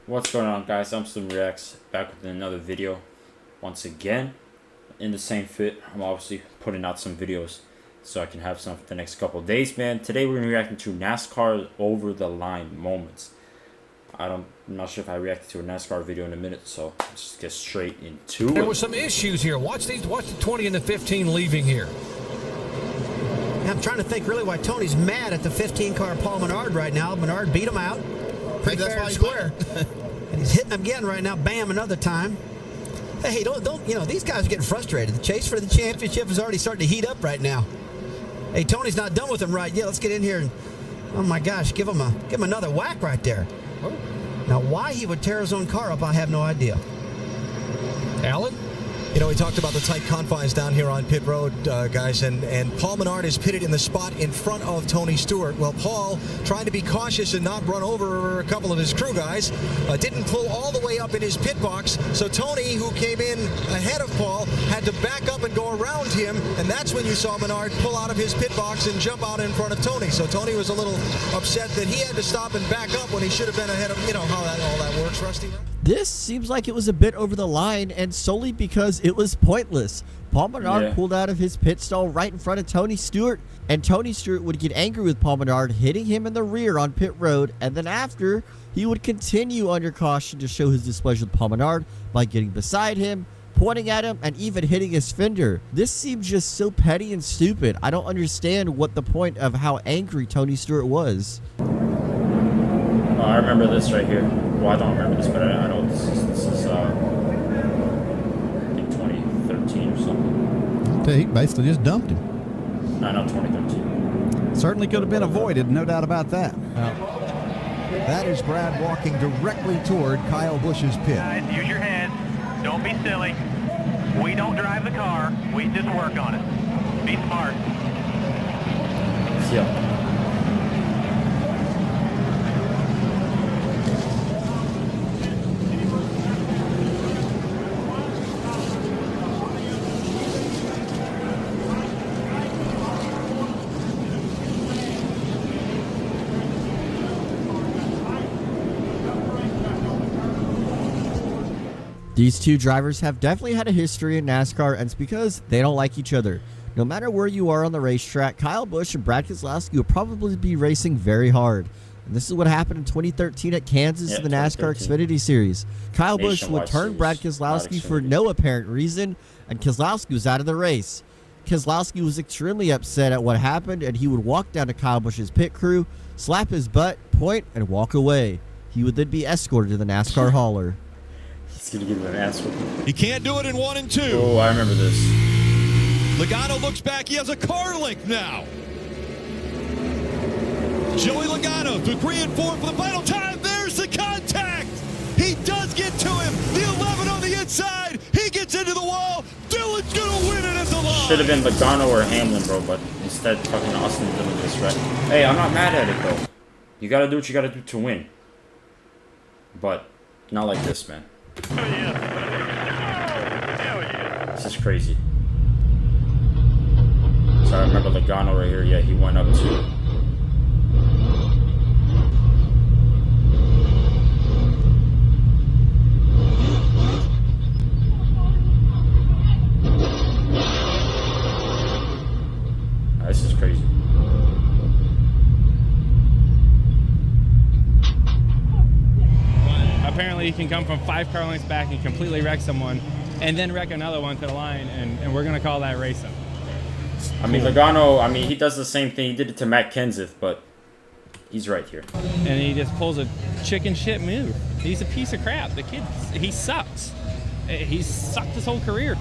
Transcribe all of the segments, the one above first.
What's going on, guys? I'm SlimReacts, back with another video. Once again, in the same fit. I'm obviously putting out some videos so I can have some for the next couple of days, man. Today we're going to be reacting to NASCAR over the line moments. I'm not sure if I reacted to a NASCAR video in a minute, so let's just get straight into it. There were some issues here. Watch the 20 and the 15 leaving here. I'm trying to think really why Tony's mad at the 15 car Paul Menard right now. Menard beat him out. Pretty fair and square. And he's hitting him again right now. Bam, another time. Hey, don't you know, these guys are getting frustrated. The chase for the championship is already starting to heat up right now. Hey, Tony's not done with him right yet. Let's get in here and, oh my gosh, give him another whack right there. Oh. Now, why he would tear his own car up, I have no idea. Alan? You know, we talked about the tight confines down here on pit road, guys, and Paul Menard is pitted in the spot in front of Tony Stewart. Well, Paul, trying to be cautious and not run over a couple of his crew guys, didn't pull all the way up in his pit box, so Tony, who came in ahead of Paul, had to back up and go around him, and that's when you saw Menard pull out of his pit box and jump out in front of Tony. So Tony was a little upset that he had to stop and back up when he should have been ahead of, you know, how all that works, Rusty? This seems like it was a bit over the line, and solely because it was pointless. Paul Menard pulled out of his pit stall right in front of Tony Stewart, and Tony Stewart would get angry with Paul Menard, hitting him in the rear on pit road, and then after, he would continue under caution to show his displeasure with Paul Menard by getting beside him, pointing at him, and even hitting his fender. This seems just so petty and stupid. I don't understand what the point of how angry Tony Stewart was. Oh, I remember this right here. Well, I don't remember this, but I know this is I think 2013 or something. He basically just dumped him. No, not 2013. Certainly could have been avoided, no doubt about that. That is Brad walking directly toward Kyle Busch's pit. Guys, use your heads. Don't be silly. We don't drive the car. We just work on it. Be smart. Yeah. These two drivers have definitely had a history in NASCAR, and it's because they don't like each other. No matter where you are on the racetrack, Kyle Busch and Brad Keselowski will probably be racing very hard. And this is what happened in 2013 at Kansas in the NASCAR Xfinity Series. Kyle Busch would turn Brad Keselowski for no apparent reason, and Keselowski was out of the race. Keselowski was extremely upset at what happened, and he would walk down to Kyle Busch's pit crew, slap his butt, point, and walk away. He would then be escorted to the NASCAR hauler. He's going to give him an ass whooping. He can't do it in 1 and 2. Oh, I remember this. Logano looks back. He has a car link now. Joey Logano through 3 and 4 for the final time. There's the contact. He does get to him. The 11 on the inside. He gets into the wall. Dillon's going to win it at the line. Should have been Logano or Hamlin, bro, but instead fucking Austin Dillon this, right? Hey, I'm not mad at it, though. You got to do what you got to do to win. But not like this, man. Oh, yeah. Hell yeah. This is crazy. So I remember Logano right here. Yeah, he went up too. This is crazy. Apparently you can come from 5 car lengths back and completely wreck someone and then wreck another one to the line, and we're going to call that racing. I mean, Logano, I mean, he does the same thing. He did it to Matt Kenseth, but he's right here. And he just pulls a chicken shit move. He's a piece of crap. The kid, he sucks. He's sucked his whole career.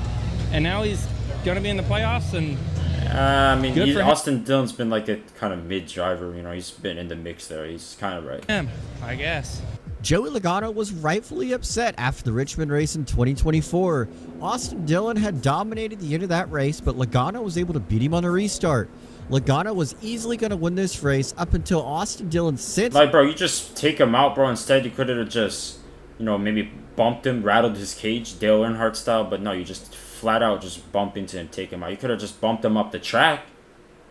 And now he's going to be in the playoffs, and I mean, Austin Dillon's been like a kind of mid driver. You know, he's been in the mix there. He's kind of right. Yeah, I guess. Joey Logano was rightfully upset after the Richmond race in 2024. Austin Dillon had dominated the end of that race, but Logano was able to beat him on a restart. Logano was easily going to win this race up until Austin Dillon sent... Like, bro, you just take him out, bro. Instead, you could have just, you know, maybe bumped him, rattled his cage, Dale Earnhardt style. But no, you just flat out just bump into him, take him out. You could have just bumped him up the track.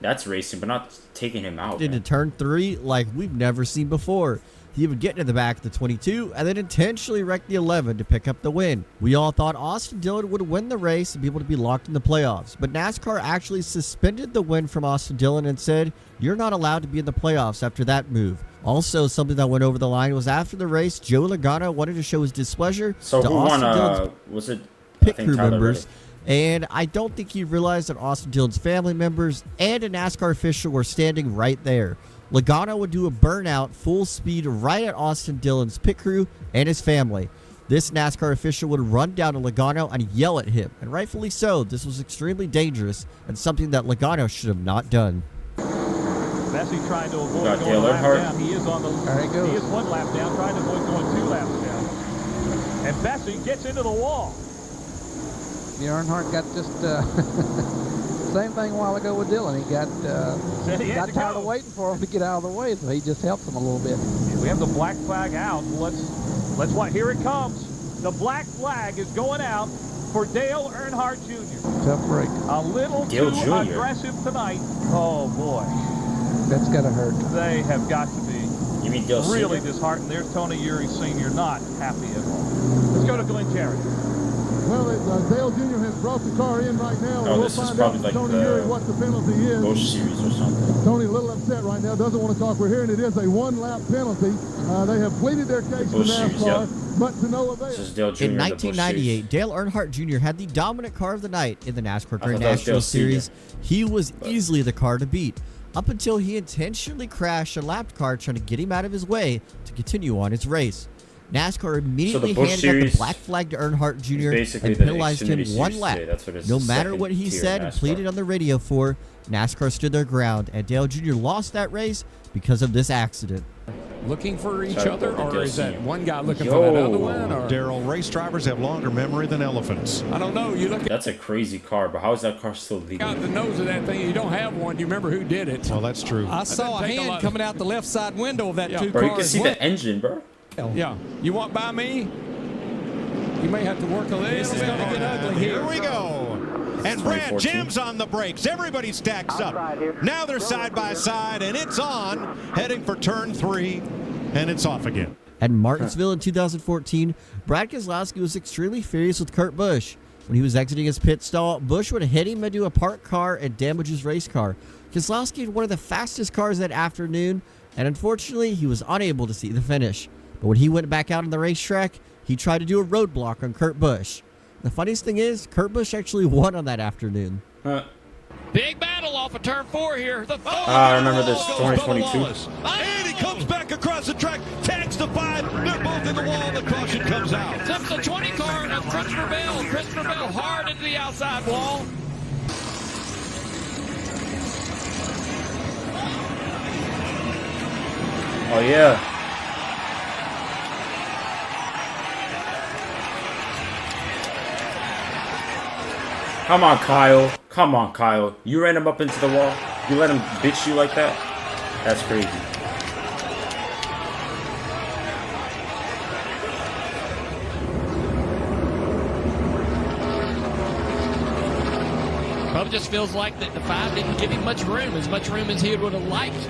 That's racing, but not taking him out. Into turn 3 like we've never seen before. he would get into the back of the 22 and then intentionally wreck the 11 to pick up the win. We all thought Austin Dillon would win the race and be able to be locked in the playoffs, but NASCAR actually suspended the win from Austin Dillon and said, "You're not allowed to be in the playoffs after that move." Also, something that went over the line was after the race, Joe Logano wanted to show his displeasure so to who Austin won, Dillon's was it pit crew members. And I don't think he realized that Austin Dillon's family members and a NASCAR official were standing right there. Logano would do a burnout full speed right at Austin Dillon's pit crew and his family. This NASCAR official would run down to Logano and yell at him, and rightfully so. This was extremely dangerous and something that Logano should have not done. Bessie trying to avoid Got going Dale a lap Earnhardt. down. He is on the. There he goes. He is 1 lap down, trying to avoid going 2 laps down. And Bessie gets into the wall. Yeah, Earnhardt got just same thing a while ago with Dillon. He got tired of waiting for him to get out of the way, so he just helped him a little bit. We have the black flag out. Let's watch. Here it comes. The black flag is going out for Dale Earnhardt Jr. Tough break. A little Dale too Jr. aggressive tonight. Oh boy, That's gotta hurt. they have got to be You mean Dale really Sr.? disheartened. There's Tony Eury Sr. not happy at all. Let's go to Glenn Terry. Well, Dale Jr. has brought the car in right now. Oh, We'll this is find probably out like Tony the Eury what the penalty is. Busch Series or something. Tony a little upset right now, doesn't want to talk. We're hearing it is a 1-lap penalty. They have pleaded their case to Busch Series, NASCAR, but to no avail. This is Dale Jr. In the Busch 1998, Dale Earnhardt Jr. had the dominant car of the night in the NASCAR Grand thought that was Dale National Sr. Series. He was easily the car to beat, up until he intentionally crashed a lapped car trying to get him out of his way to continue on his race. NASCAR immediately Busch handed out Series the black flag to Earnhardt Jr. basically and the penalized him Xfinity 1 Series lap. today. That's what it is, No matter second what he tier said and NASCAR. pleaded on the radio for, NASCAR stood their ground, and Dale Jr. lost that race because of this accident. Looking for each Sorry, other, Dale or is that Sr. one guy looking for that other one? Or? Daryl, race drivers have longer memory than elephants. I don't know. You look That's a crazy car, but how is that car still legal? out the nose of that thing. You don't have one. Do you remember who did it? Well, that's true. I saw a hand coming out the left side window of that two Bro, you cars. can see the engine, bro. Yeah. You want by me? You may have to work a little This is bit going to get harder. ugly Here we go. And Brad 2014. jams on the brakes. Everybody stacks up. Now they're side by side, and it's on, heading for turn 3, and it's off again. At Martinsville in 2014, Brad Keselowski was extremely furious with Kurt Busch. When he was exiting his pit stall, Busch would hit him into a parked car and damage his race car. Keselowski had one of the fastest cars that afternoon, and unfortunately, he was unable to see the finish. But when he went back out on the racetrack, he tried to do a roadblock on Kurt Busch. The funniest thing is, Kurt Busch actually won on that afternoon. Big battle off of turn 4 here. I remember this, 2022. And he comes back across the track, tags the 5. They're both in the wall. The caution comes out. Tips the 20 car of Christopher Bell. Christopher Bell hard into the outside wall. Oh, yeah. Come on, Kyle. Come on, Kyle. You ran him up into the wall. You let him bitch you like that? That's crazy. Bubba just feels like that the 5 didn't give him much room as he would have liked.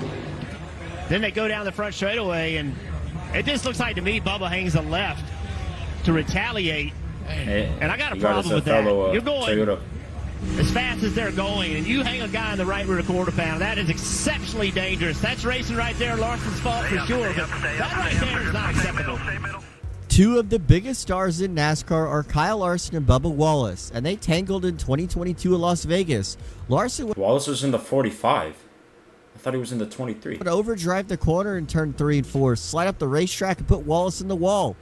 Then they go down the front straightaway, and it just looks like to me Bubba hangs a left to retaliate. Hey, And I got a you problem with that. fellow, You're going Toyota. as fast as they're going, and you hang a guy in the right rear quarter pound. That is exceptionally dangerous. That's racing right there. Larson's fault for sure, but that right there is not acceptable. Two of the biggest stars in NASCAR are Kyle Larson and Bubba Wallace, and they tangled in 2022 in Las Vegas. Larson Wallace was in the 45. I thought he was in the 23. would overdrive the corner in turn 3 and 4, slide up the racetrack and put Wallace in the wall.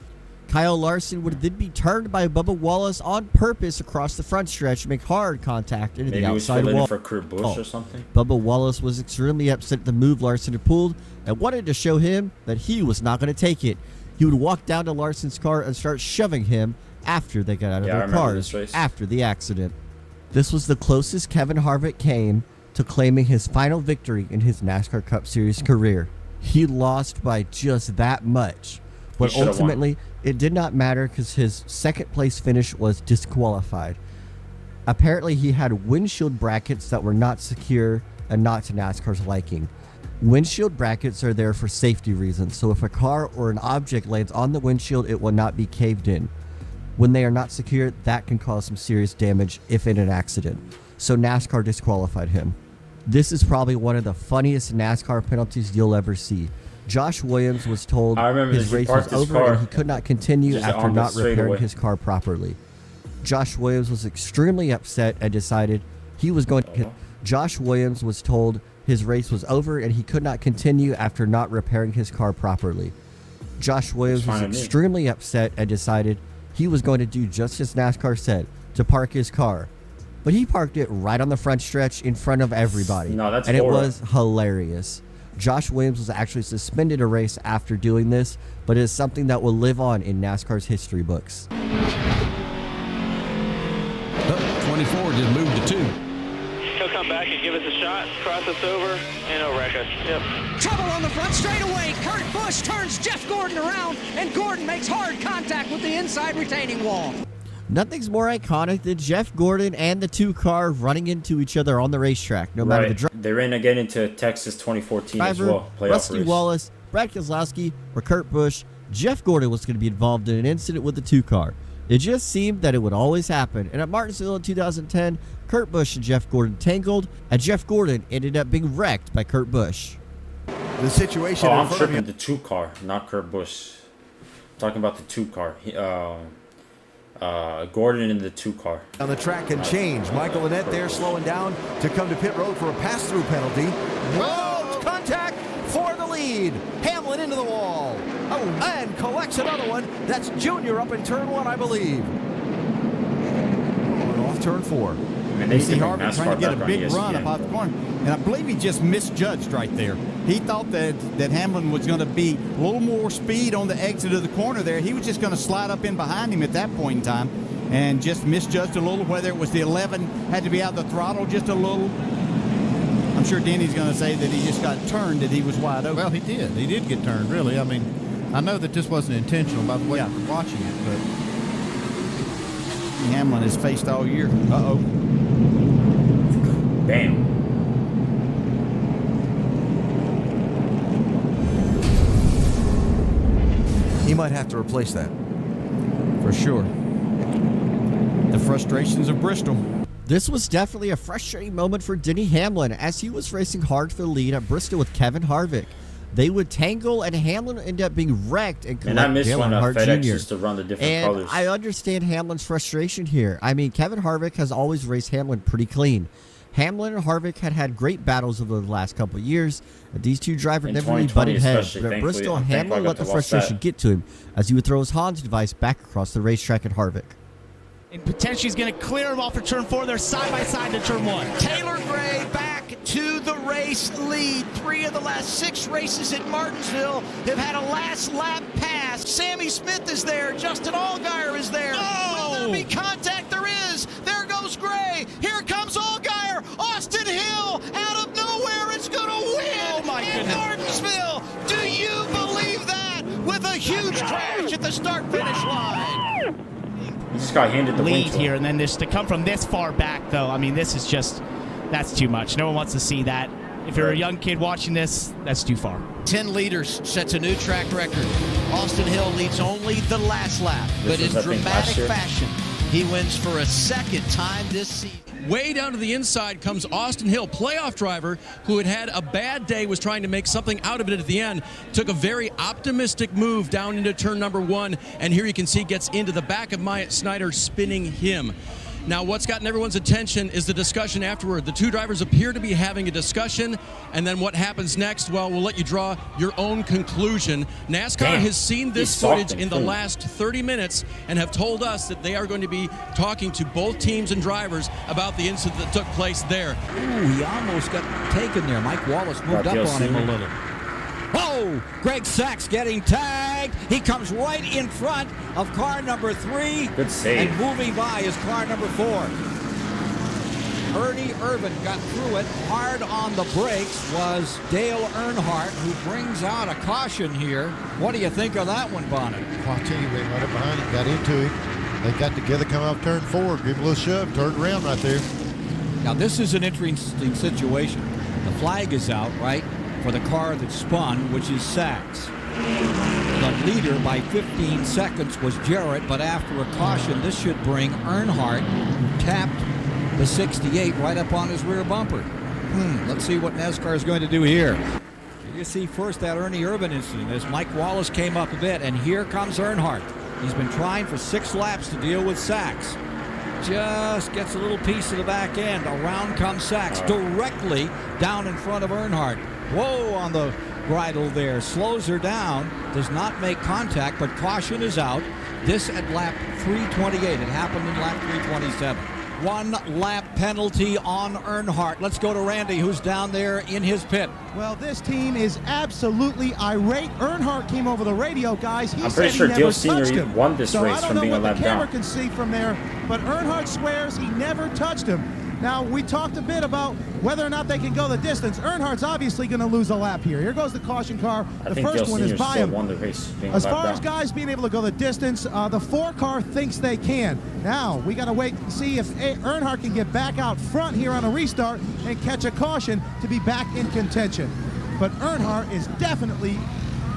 Kyle Larson would then be turned by Bubba Wallace on purpose across the front stretch to make hard contact into Maybe the he was outside filling wall. in for Kurt Busch or something. Bubba Wallace was extremely upset at the move Larson had pulled and wanted to show him that he was not going to take it. He would walk down to Larson's car and start shoving him after they got out of Yeah, I their remember cars this race. after the accident. This was the closest Kevin Harvick came to claiming his final victory in his NASCAR Cup Series career. He lost by just that much, but should've ultimately it did not matter because his second place finish was disqualified. Apparently he had windshield brackets that were not secure and not to NASCAR's liking. Windshield brackets are there for safety reasons, so if a car or an object lands on the windshield, it will not be caved in. When they are not secured, that can cause some serious damage if in an accident. So NASCAR disqualified him. This is probably one of the funniest NASCAR penalties you'll ever see. Josh Williams was told his race was over and he could not continue after not repairing his car properly. Josh Williams was extremely upset and decided he was going to... Josh Williams was told his race was over and he could not continue after not repairing his car properly. Josh Williams was extremely upset and decided he was going to do just as NASCAR said, to park his car. But he parked it right on the front stretch in front of everybody. No, that's and horrible. It was hilarious. Josh Williams was actually suspended a race after doing this, but it is something that will live on in NASCAR's history books. 24 just moved to 2. He'll come back and give us a shot, cross us over, and he'll wreck us. Yep. Trouble on the front straightaway. Kurt Busch turns Jeff Gordon around, and Gordon makes hard contact with the inside retaining wall. Nothing's more iconic than Jeff Gordon and the 2 car running into each other on the racetrack. No matter the they ran again into Texas 2014 as well. Playoff Rusty race. Wallace, Brad Keselowski, or Kurt Busch, Jeff Gordon was going to be involved in an incident with the 2 car. It just seemed that it would always happen, and at Martinsville in 2010, Kurt Busch and Jeff Gordon tangled, and Jeff Gordon ended up being wrecked by Kurt Busch. The situation. I'm tripping the 2 car, not Kurt Busch. I'm talking about the 2 car. Gordon in the 2 car. On the track and change. Michael Annett there slowing down to come to pit road for a pass-through penalty. Whoa! Contact for the lead. Hamlin into the wall. Oh, and collects another one. That's Junior up in turn 1, I believe. And off turn 4. Steve Harvick trying to get a big run up off the corner. And I believe he just misjudged right there. He thought that Hamlin was going to be a little more speed on the exit of the corner there. He was just going to slide up in behind him at that point in time and just misjudged a little, whether it was the 11 had to be out the throttle just a little. I'm sure Denny's going to say that he just got turned, that he was wide open. Well, he did. He did get turned, really. I mean, I know that this wasn't intentional by the way you're watching it, but Hamlin has faced all year. Uh-oh. Bam. He might have to replace that. For sure. The frustrations of Bristol. This was definitely a frustrating moment for Denny Hamlin as he was racing hard for the lead at Bristol with Kevin Harvick. They would tangle and Hamlin ended up being wrecked and collect I missed Dale when Earnhardt FedEx Jr. used to run the different colors. I understand Hamlin's frustration here. I mean, Kevin Harvick has always raced Hamlin pretty clean. Hamlin and Harvick had great battles over the last couple of years. These 2 drivers never really butted heads. But at Bristol, Hamlin let the frustration get to him as he would throw his Hans device back across the racetrack at Harvick. And potentially he's going to clear him off for turn 4. They're side by side to turn 1. Taylor Gray back to the race lead. 3 of the last 6 races at Martinsville have had a last lap pass. Sammy Smith is there. Justin Allgaier is there. Oh! Will there be contact? There is. There goes Gray. Here comes Allgaier. Austin Hill out of nowhere. It's going to win in Martinsville. Do you believe that? With a huge crash at the start-finish line. He just got handed the lead here, and then just to come from this far back, though, I mean, this is just, that's too much. No one wants to see that. If you're a young kid watching this, that's too far. 10 leaders sets a new track record. Austin Hill leads only the last lap, but in dramatic fashion, he wins for a 2nd time this season. Way down to the inside comes Austin Hill, playoff driver who had a bad day, was trying to make something out of it at the end. Took a very optimistic move down into turn number 1, and here you can see gets into the back of Myatt Snider, spinning him. Now, what's gotten everyone's attention is the discussion afterward. The 2 drivers appear to be having a discussion, and then what happens next? Well, we'll let you draw your own conclusion. NASCAR has seen this footage in the last 30 minutes and have told us that they are going to be talking to both teams and drivers about the incident that took place there. Ooh, he almost got taken there. Mike Wallace moved up on him a little. Oh, Greg Sachs getting tagged. He comes right in front of car number 3. Good save. And moving by is car number 4. Ernie Irvan got through it. Hard on the brakes was Dale Earnhardt, who brings out a caution here. What do you think of that one, Bonnet? Well, I'll tell you, they right up behind him, got into him. They got together, come off turn 4, give him a little shove, turned around right there. Now, this is an interesting situation. The flag is out, right? for the car that spun, which is Sachs. The leader by 15 seconds was Jarrett, but after a caution, this should bring Earnhardt, who tapped the 68 right up on his rear bumper. Let's see what NASCAR is going to do here. You see first that Ernie Irvan incident as Mike Wallace came up a bit, and here comes Earnhardt. He's been trying for 6 laps to deal with Sachs. Just gets a little piece of the back end. Around comes Sachs, directly down in front of Earnhardt. Whoa, on the bridle there. Slows her down, does not make contact, but caution is out. This at lap 328. It happened in lap 327. 1 lap penalty on Earnhardt. Let's go to Randy, who's down there in his pit. Well, this team is absolutely irate. Earnhardt came over the radio, guys. I'm pretty sure Dale Sr. won this race from being a lap down. I don't know what the camera can see from there, but Earnhardt swears he never touched him. Now, we talked a bit about whether or not they can go the distance. Earnhardt's obviously going to lose a lap here. Here goes the caution car. The first one is by him. Won the race as far as guys being able to go the distance, the 4 car thinks they can. Now, we got to wait and see if Earnhardt can get back out front here on a restart and catch a caution to be back in contention. But Earnhardt is definitely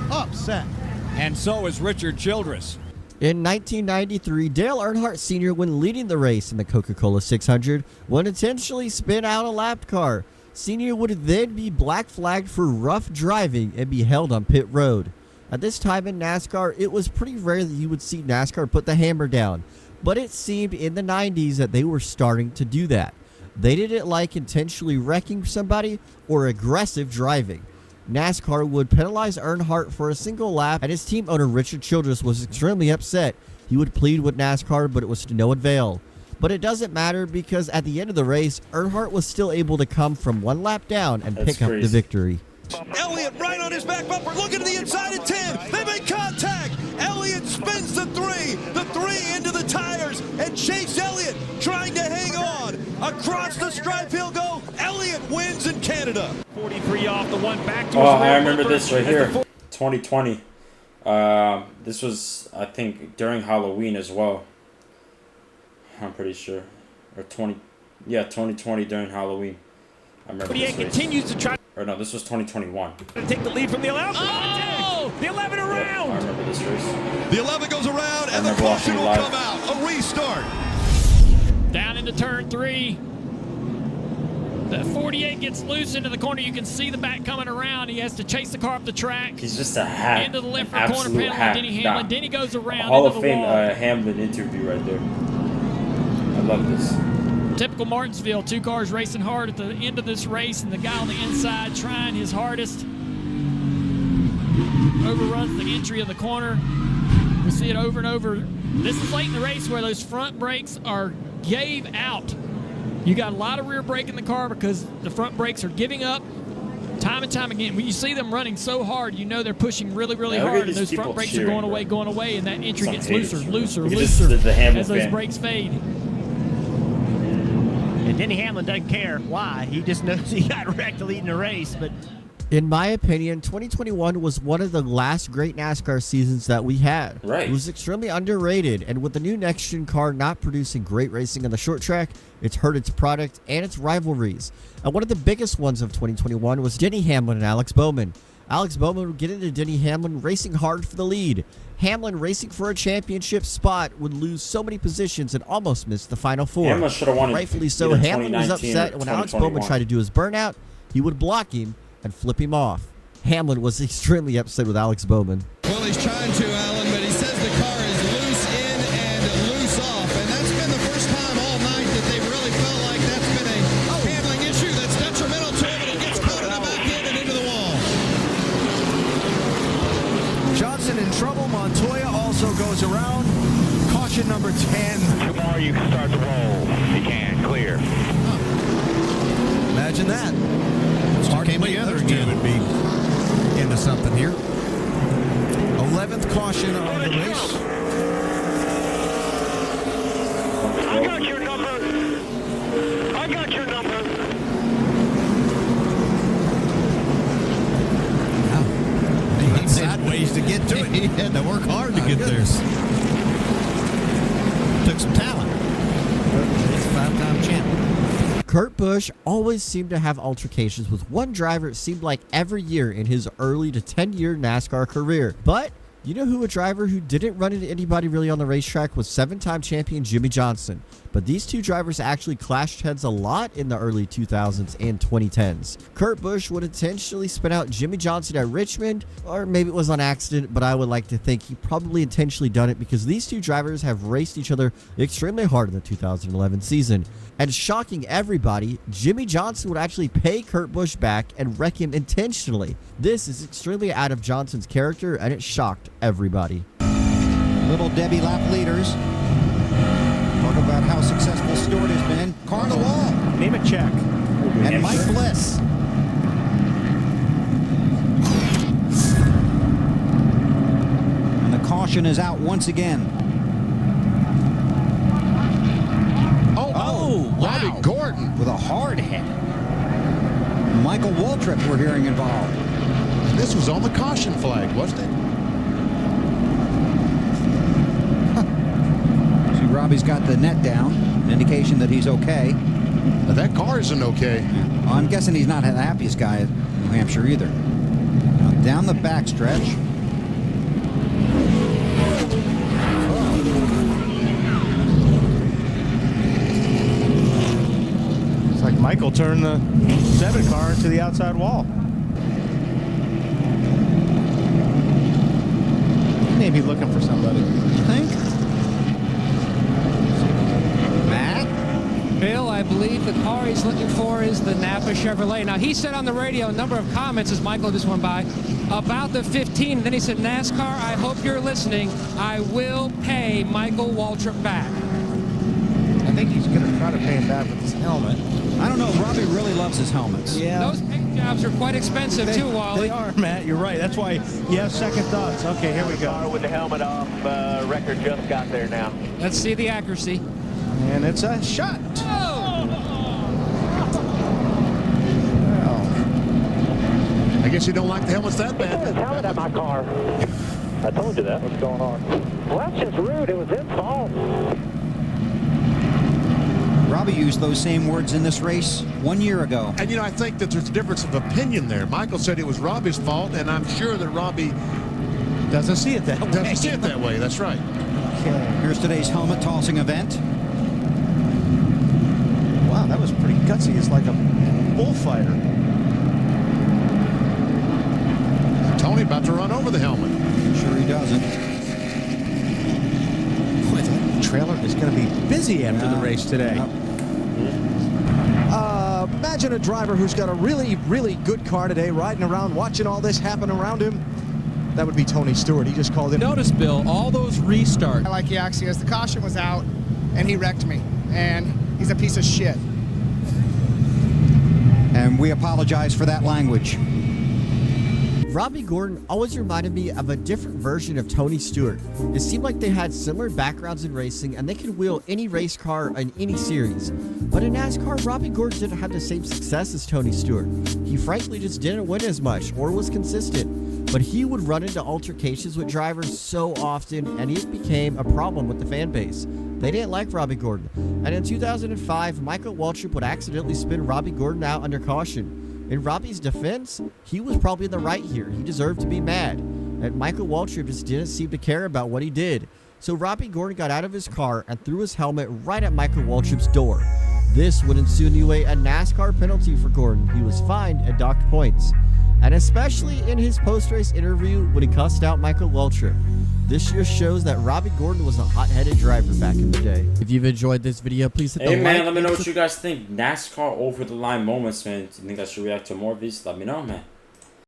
upset. And so is Richard Childress. In 1993, Dale Earnhardt Sr., when leading the race in the Coca-Cola 600, would intentionally spin out a lap car. Sr. would then be black flagged for rough driving and be held on pit road. At this time in NASCAR, it was pretty rare that you would see NASCAR put the hammer down, but it seemed in the 90s that they were starting to do that. They didn't like intentionally wrecking somebody or aggressive driving. NASCAR would penalize Earnhardt for a single lap, and his team owner Richard Childress was extremely upset. He would plead with NASCAR, but it was to no avail. But it doesn't matter because at the end of the race, Earnhardt was still able to come from 1 lap down and pick up the victory. Elliott right on his back bumper, looking to the inside at 10. They make contact. Elliott spins the 3 into the tires, and Chase Elliott trying to hang on. Across the stripe he'll go. Elliott wins in Canada. 43 off the one back to his I remember this right here. 2020. This was, I think, during Halloween as well. I'm pretty sure. Or 2020 during Halloween. I remember this race. Continues to try. Or no, this was 2021. To take the lead from the 11. Oh! The 11 around. Yeah, I remember this race. The 11 goes around, and the caution will come out. A restart. Down into turn 3. The 48 gets loose into the corner. You can see the back coming around. He has to chase the car up the track. He's just a hack. Into the left rear corner panel. Denny Hamlin. Denny goes around. Hall into of the Fame wall. Hamlin interview right there. I love this. Typical Martinsville. 2 cars racing hard at the end of this race, and the guy on the inside trying his hardest. Overruns the entry of the corner. We see it over and over. This is late in the race where those front brakes gave out. You got a lot of rear brake in the car because the front brakes are giving up time and time again. When you see them running so hard, you know they're pushing really, really hard, and those front brakes are going away, and that entry gets looser as those brakes fade. And Denny Hamlin doesn't care why. He just knows he got wrecked leading the race. But in my opinion, 2021 was one of the last great NASCAR seasons that we had. Right. It was extremely underrated, and with the new next-gen car not producing great racing on the short track, it's hurt its product and its rivalries. And one of the biggest ones of 2021 was Denny Hamlin and Alex Bowman. Alex Bowman would get into Denny Hamlin racing hard for the lead. Hamlin racing for a championship spot would lose so many positions and almost miss the Final 4. Hamlin should have won. Rightfully so, Hamlin was upset, and when Alex Bowman tried to do his burnout, he would block him and flip him off. Hamlin was extremely upset with Alex Bowman. Well, he's trying to, Alan, but he says the car is loose in and loose off, and that's been the first time all night that they've really felt like that's been a handling issue that's detrimental to him, and it gets caught in the back end and into the wall. Johnson in trouble. Montoya also goes around. Caution number 10. Tomorrow you can start to roll. You can. Clear. Imagine that. Came together again. Would be into something here. 11th caution of the race. I got your number. I got your number. Wow. He had ways to get to it. He had to work hard to get there. Took some talent. He's a 5-time champion. Kurt Busch always seemed to have altercations with one driver, it seemed like every year in his early to 10-year NASCAR career. But you know who a driver who didn't run into anybody really on the racetrack was? 7-time champion Jimmie Johnson. But these two drivers actually clashed heads a lot in the early 2000s and 2010s. Kurt Busch would intentionally spin out Jimmie Johnson at Richmond, or maybe it was on accident, but I would like to think he probably intentionally done it because these two drivers have raced each other extremely hard in the 2011 season. And shocking everybody, Jimmie Johnson would actually pay Kurt Busch back and wreck him intentionally. This is extremely out of Johnson's character, and it shocked everybody. Little Debbie lap leaders. Talk about how successful Stewart has been. Car on the wall. Nemechek. And Mike Bliss. And the caution is out once again. Oh, wow. Robbie Gordon. With a hard hit. Michael Waltrip we're hearing involved. And this was on the caution flag, wasn't it? See, Robbie's got the net down, an indication that he's okay. Now that car isn't okay. Well, I'm guessing he's not the happiest guy at New Hampshire either. Now down the backstretch. It's like Michael turned the 7 car into the outside wall. He may be looking for somebody. You think? Matt? Bill, I believe the car he's looking for is the Napa Chevrolet. Now, he said on the radio a number of comments as Michael just went by about the 15. And then he said, NASCAR, I hope you're listening. I will pay Michael Waltrip back. I think he's going to try to pay him back with his helmet. I don't know. Robbie really loves his helmets. Yeah. Those paint jobs are quite expensive, too, Wally. They are, Matt. You're right. That's why you have second thoughts. Okay, here we go. Car with the helmet off. Record just got there now. Let's see the accuracy. And it's a shot. Oh! Well, I guess you don't like the helmets that bad. His helmet at my car. I told you that. What's going on? Well, that's just rude. It was his fault. Robbie used those same words in this race 1 year ago. And, you know, I think that there's a difference of opinion there. Michael said it was Robbie's fault, and I'm sure that Robbie doesn't see it that way. Doesn't see it that way. That's right. Okay. Here's today's helmet tossing event. Wow, that was pretty gutsy. It's like a bullfighter. Tony about to run over the helmet. Sure he doesn't. Boy, that trailer is going to be busy after the race today. Imagine a driver who's got a really, really good car today, riding around, watching all this happen around him. That would be Tony Stewart. He just called in. Notice, Bill, all those restarts. I like Yaxios. The caution was out, and he wrecked me. And he's a piece of shit. And we apologize for that language. Robbie Gordon always reminded me of a different version of Tony Stewart. It seemed like they had similar backgrounds in racing and they could wheel any race car in any series. But in NASCAR, Robbie Gordon didn't have the same success as Tony Stewart. He frankly just didn't win as much or was consistent. But he would run into altercations with drivers so often and it became a problem with the fan base. They didn't like Robbie Gordon. And in 2005, Michael Waltrip would accidentally spin Robbie Gordon out under caution. In Robbie's defense, he was probably in the right here. He deserved to be mad. And Michael Waltrip just didn't seem to care about what he did. So Robbie Gordon got out of his car and threw his helmet right at Michael Waltrip's door. This would insinuate a NASCAR penalty for Gordon. He was fined and docked points. And especially in his post-race interview when he cussed out Michael Waltrip. This just shows that Robbie Gordon was a hot-headed driver back in the day. If you've enjoyed this video, please hit the like. Hey man, let me know what you guys think. NASCAR over the line moments, man. Do you think I should react to more of these? Let me know, man.